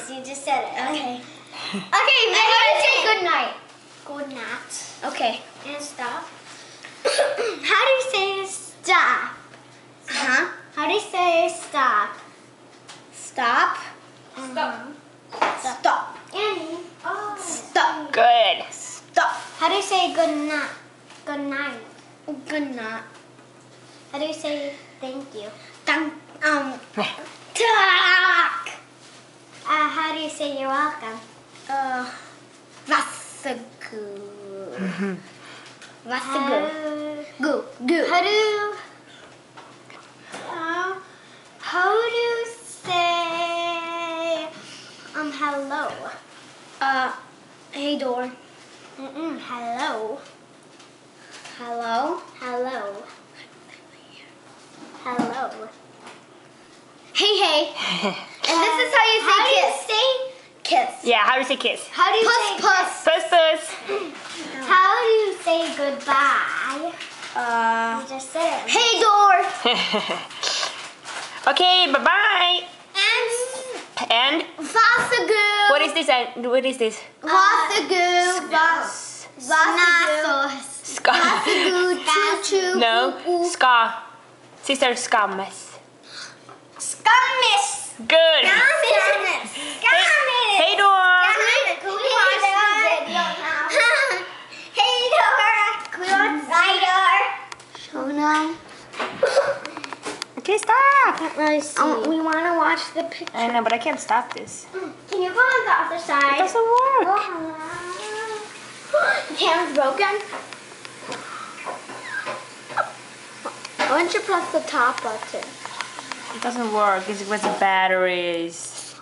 Yes, you just said it. Okay. Okay, then How do you say good good night? Good night. Okay. And stop. How do you say stop? Huh? How do you say stop? Stop. Stop. Stop. Annie. Oh. Stop. Good. Stop. How do you say good night? Good night. Good night. How do you say thank you? Talk. How do you say you're welcome? Varsågod. Varsågod. Go. How do you say hello? Hey door. Hello. Hello. Hello. Hello. Hey. And this is how you say How do you kiss. say Kiss. Yeah, how do you say kiss? How do you Puss, say puss. Puss, puss. How do you say goodbye? You just said it. Hey door. Okay, bye-bye. And Varsågod. what is this? What is this? Varsågod. Varsågod. Ska. Varsågod. Choo-choo. No. Ska. Sister Skammes. Skammis. Good. Skammis. Hey door. Can we watch the video now? Hey door. Can we watch the door? Show now. Okay, stop. Can't really see. We want to watch the picture. I know, but I can't stop this. Can you go on the other It side? doesn't work. The camera's broken. Why don't you press the top button? It doesn't work. It's with the batteries.